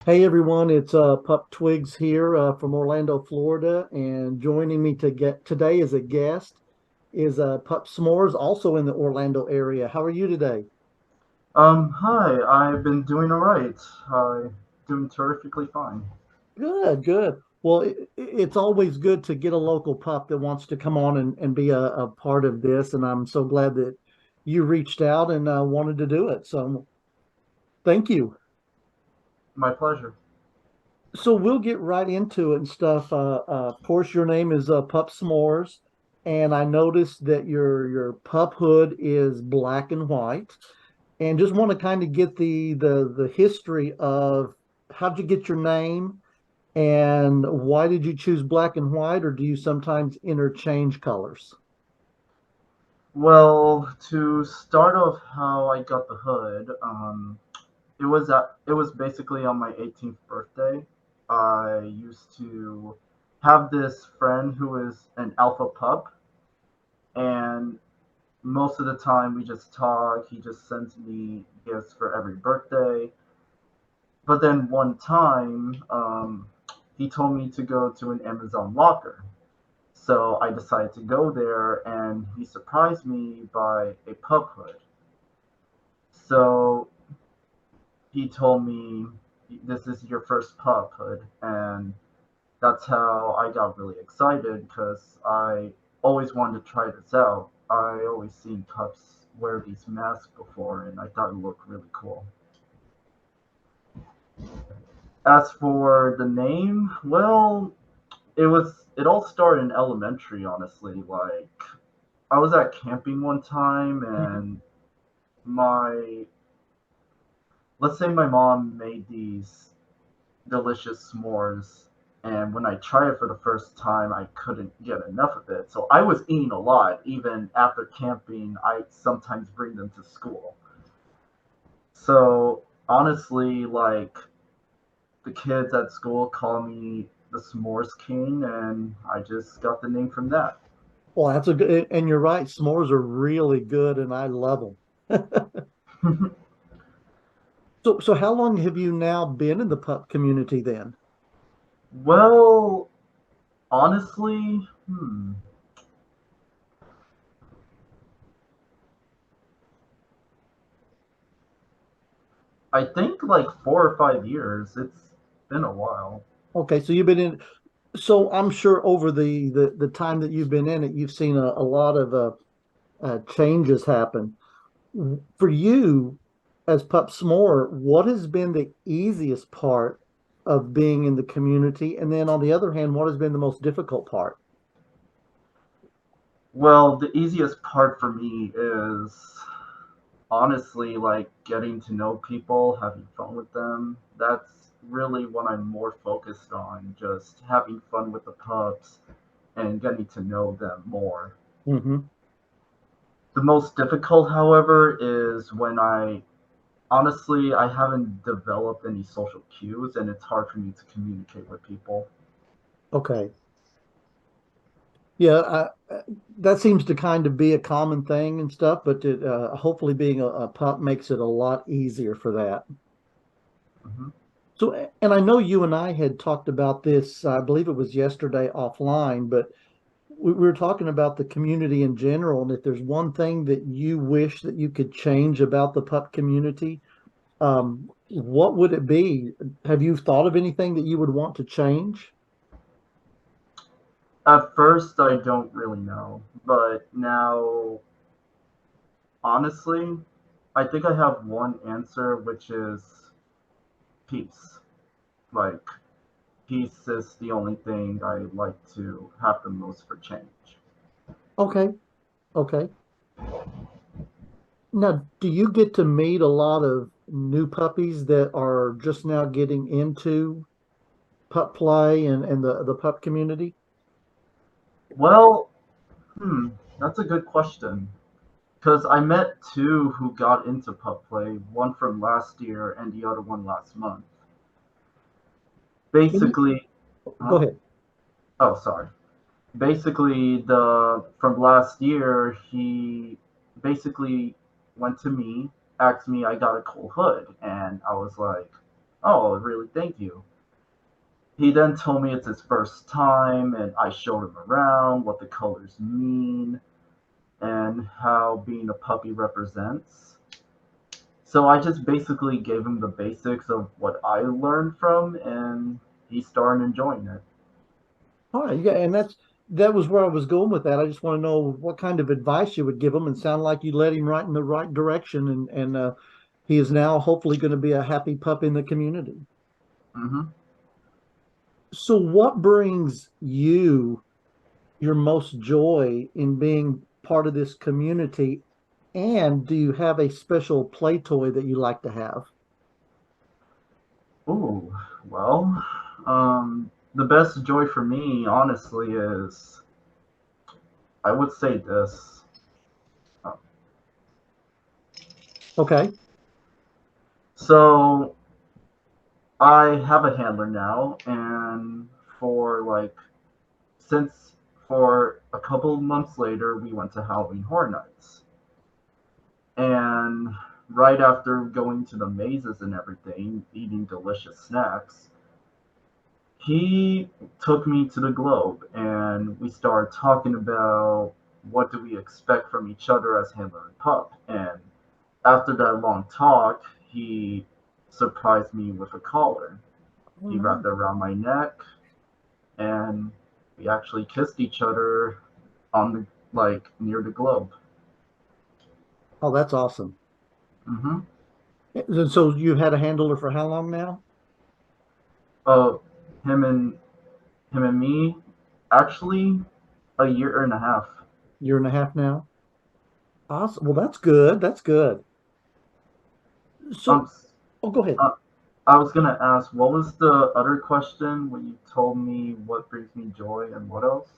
Hey everyone, it's Pup Twigs here from Orlando, Florida, and joining me to get today as a guest is Pup S'mores, also in the Orlando area. How are you today? Hi, I've been doing all right. Doing terrifically fine. Good, good. Well, it's always good to get a local pup that wants to come on and be a part of this, and I'm so glad that you reached out and wanted to do it. So thank you. My pleasure. So we'll get right into it and stuff. Of course, your name is Pup S'mores, and I noticed that your pup hood is black and white, and just want to kind of get the history of how'd you get your name and why did you choose black and white, or do you sometimes interchange colors? Well, to start off how I got the hood, it was basically on my 18th birthday. I used to have this friend who is an alpha pup, and most of the time we just talk. He just sends me gifts for every birthday. But then one time, he told me to go to an Amazon locker. So I decided to go there, and he surprised me by a pup hood. So he told me, "This is your first pup hood," and that's how I got really excited because I always wanted to try this out. I always seen pups wear these masks before, and I thought it looked really cool. As for the name, well, it all started in elementary, honestly. Like I was at camping one time, Mhm. and my let's say my mom made these delicious s'mores, and when I tried it for the first time I couldn't get enough of it, so I was eating a lot. Even after camping, I sometimes bring them to school. So honestly, like, the kids at school call me the s'mores king, and I just got the name from that. Well, that's a good, and you're right. S'mores are really good, and I love them. So how long have you now been in the pup community then? Well, honestly, I think like 4 or 5 years. It's been a while. Okay, so you've been in, so I'm sure over the time that you've been in it, you've seen a lot of changes happen. For you, as Pup S'more, what has been the easiest part of being in the community? And then on the other hand, what has been the most difficult part? Well, the easiest part for me is honestly like getting to know people, having fun with them. That's really what I'm more focused on, just having fun with the pups and getting to know them more. Hmm. The most difficult, however, is when I haven't developed any social cues, and it's hard for me to communicate with people. Okay. Yeah, that seems to kind of be a common thing and stuff, but hopefully being a pup makes it a lot easier for that. Hmm. So, and I know you and I had talked about this, I believe it was yesterday offline, but we were talking about the community in general. And if there's one thing that you wish that you could change about the pup community, what would it be? Have you thought of anything that you would want to change? At first, I don't really know, but now, honestly, I think I have one answer, which is peace. Like, peace is the only thing I like to have the most for change. Okay, okay. Now, do you get to meet a lot of new puppies that are just now getting into pup play and the pup community? Well, hmm, that's a good question. Because I met two who got into pup play, one from last year and the other one last month. Can you Basically, go huh? ahead? Oh, sorry. Basically, the from last year, he basically went to me, asked me I got a cool hood, and I was like, Oh, really? Thank you. He then told me it's his first time, and I showed him around what the colors mean and how being a puppy represents. So I just basically gave him the basics of what I learned from, and he started enjoying it. All right, yeah, and that was where I was going with that. I just want to know what kind of advice you would give him, and sound like you led him right in the right direction, and he is now hopefully going to be a happy pup in the community. Hmm. So, what brings you your most joy in being part of this community? And do you have a special play toy that you like to have? Ooh, well, the best joy for me, honestly, is I would say this. Uh, Okay, So I have a handler now, and for like since for a couple of months later, we went to Halloween Horror Nights, and right after going to the mazes and everything, eating delicious snacks, he took me to the Globe, and we started talking about what do we expect from each other as handler and pup. And after that long talk, he surprised me with a collar. all He right. wrapped it around my neck, and we actually kissed each other on the near the globe. Oh, that's awesome. Hmm. And so you've had a handler for how long now? Oh, him and him and me, actually, a year and a half. Year and a half now. Awesome. Well, that's good. That's good. Um, So, oh, go ahead. uh, I was gonna ask, what was the other question when you told me what brings me joy and what else?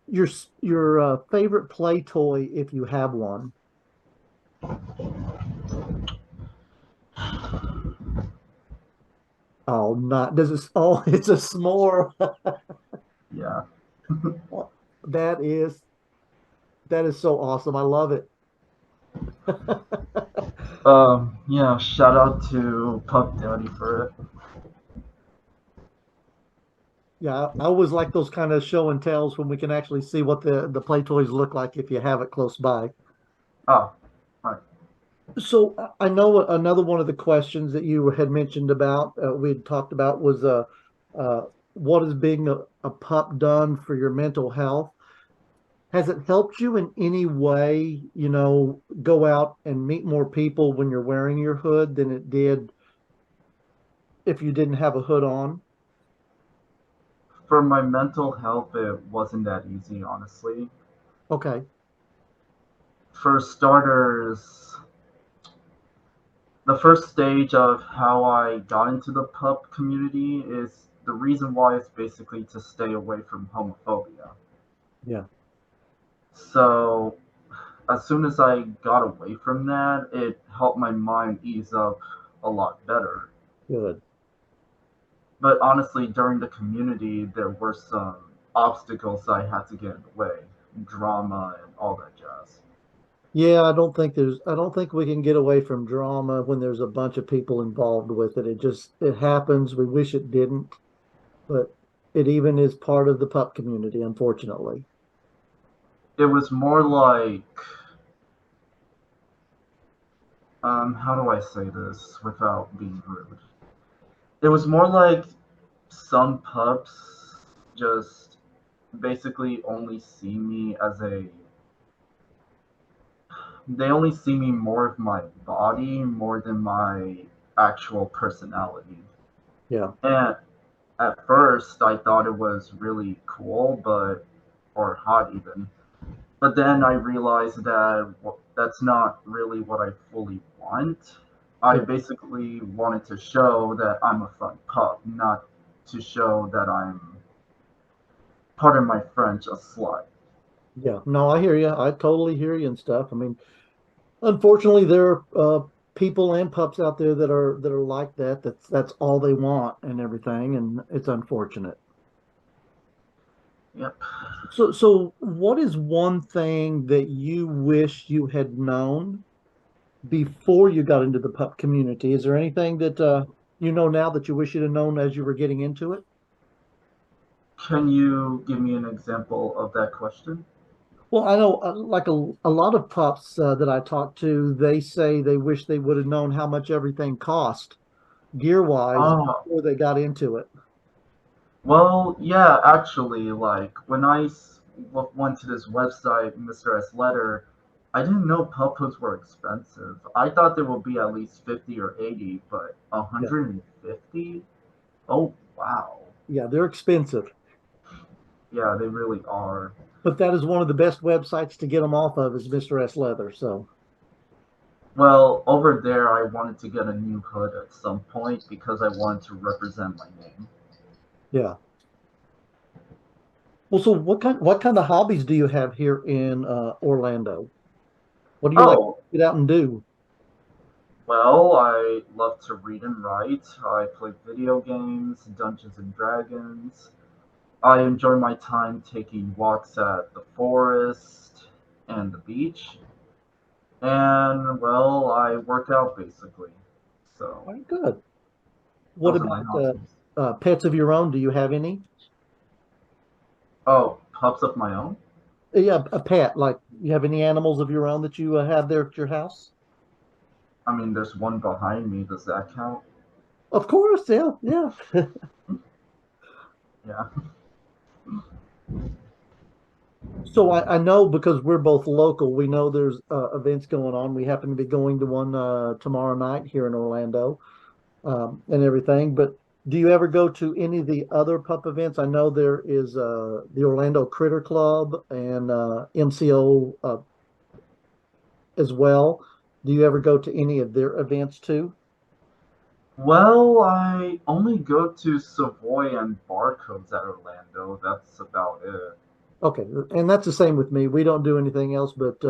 Your favorite play toy, if you have one. Oh, not does it? Oh, it's a s'more. Yeah. That is that is so awesome. I love it. Yeah. Shout out to Pup Daddy for it. Yeah, I always like those kind of show and tells when we can actually see what the play toys look like if you have it close by. Oh, right. So I know another one of the questions that you had mentioned about we had talked about was uh, what is being a pup done for your mental health? Has it helped you in any way, go out and meet more people when you're wearing your hood than it did if you didn't have a hood on? For my mental health, it wasn't that easy, honestly. Okay. For starters, the first stage of how I got into the pup community is the reason why is basically to stay away from homophobia. Yeah, So, as soon as I got away from that, it helped my mind ease up a lot better. good. But honestly, during the community, there were some obstacles I had to get in the way, drama and all that jazz. Yeah, I don't think we can get away from drama when there's a bunch of people involved with it. It happens. We wish it didn't, but it even is part of the pup community, unfortunately. It was more like, how do I say this without being rude? It was more like some pups just basically only see me as a they only see me more of my body more than my actual personality. Yeah, And at first I thought it was really cool, but or hot even. But then I realized that that's not really what I fully want. I yeah, basically wanted to show that I'm a fun pup, not to show that I'm, pardon my French, a slut. yeah. No, I hear you. I totally hear you and stuff. I mean, unfortunately, there are people and pups out there that are like that. That's all they want and everything, and it's unfortunate. Yep. So what is one thing that you wish you had known before you got into the pup community? Is there anything that you know now that you wish you'd have known as you were getting into it? Can you give me an example of that question? Well, I know like a lot of pups that I talk to, they say they wish they would have known how much everything cost gear wise Oh, before they got into it. well, yeah, actually, like when went to this website, Mr. S Letter, I didn't know pup hoods were expensive. I thought they would be at least 50 or 80, but Yeah. 150? Oh, wow. Yeah, they're expensive, Yeah, they really are. but that is one of the best websites to get them off of is Mr. S Leather. So, Well, over there, I wanted to get a new hood at some point because I wanted to represent my name. yeah. Well, so what kind of hobbies do you have here in Orlando? What do you like Oh, to get out and do? well, I love to read and write. I play video games, Dungeons and Dragons. I enjoy my time taking walks at the forest and the beach. And, well, I work out basically. So, All right, good. What those are my about hobbies. pets of your own? Do you have any? Oh, pups of my own? Yeah, a pet. Like you have any animals of your own that you have there at your house? I mean, there's one behind me. Does that count? Of course, yeah, yeah. Yeah. So I know because we're both local, we know there's events going on. We happen to be going to one tomorrow night here in Orlando and everything. But do you ever go to any of the other pup events? I know there is the Orlando Critter Club and MCO as well. Do you ever go to any of their events too? Well, I only go to Savoy and Barcodes at Orlando. That's about it. Okay, and that's the same with me. We don't do anything else but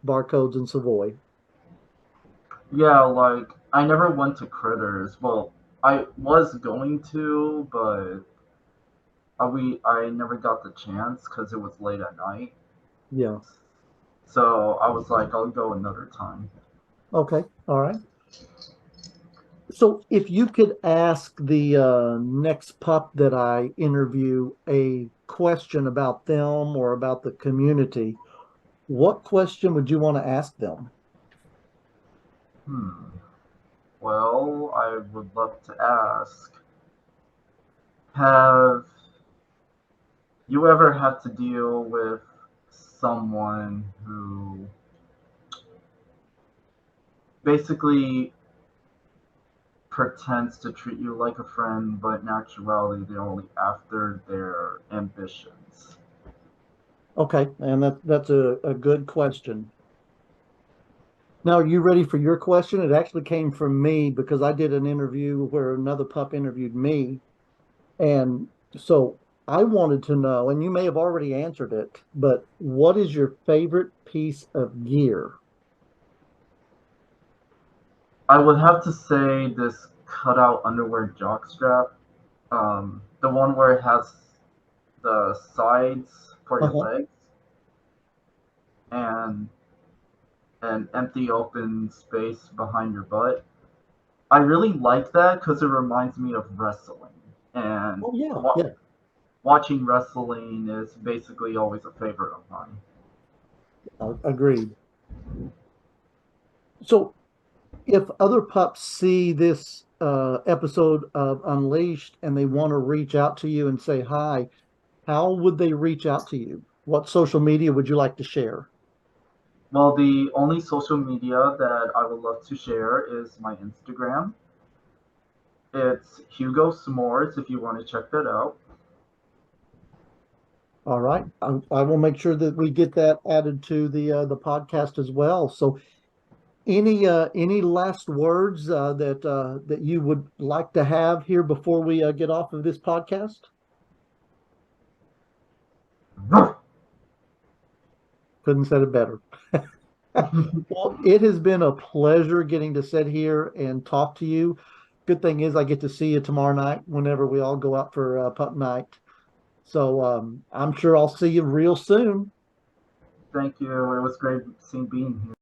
barcodes and Savoy. Yeah, like, I never went to Critters. Well, I was going to, but I never got the chance because it was late at night. Yeah. So I was like, I'll go another time. Okay. All right. So if you could ask the next pup that I interview a question about them or about the community, what question would you want to ask them? Hmm. Well, I would love to ask, have you ever had to deal with someone who basically pretends to treat you like a friend, but in actuality, they're only after their ambitions? Okay, and that's a good question. Now, are you ready for your question? It actually came from me because I did an interview where another pup interviewed me. And so I wanted to know, and you may have already answered it, but what is your favorite piece of gear? I would have to say this cutout underwear jockstrap, the one where it has the sides for your Uh-huh. legs and an empty open space behind your butt. I really like that because it reminds me of wrestling. And Oh yeah, wa- yeah, watching wrestling is basically always a favorite of mine. agreed. So if other pups see this episode of Unleashed and they want to reach out to you and say hi, how would they reach out to you? What social media would you like to share? Well, the only social media that I would love to share is my Instagram. It's Hugo S'mores if you want to check that out. All right, I will make sure that we get that added to the podcast as well. So any last words that you would like to have here before we get off of this podcast? Couldn't said it better. Well, it has been a pleasure getting to sit here and talk to you. Good thing is I get to see you tomorrow night whenever we all go out for pup night. So I'm sure I'll see you real soon. Thank you. It was great seeing being here.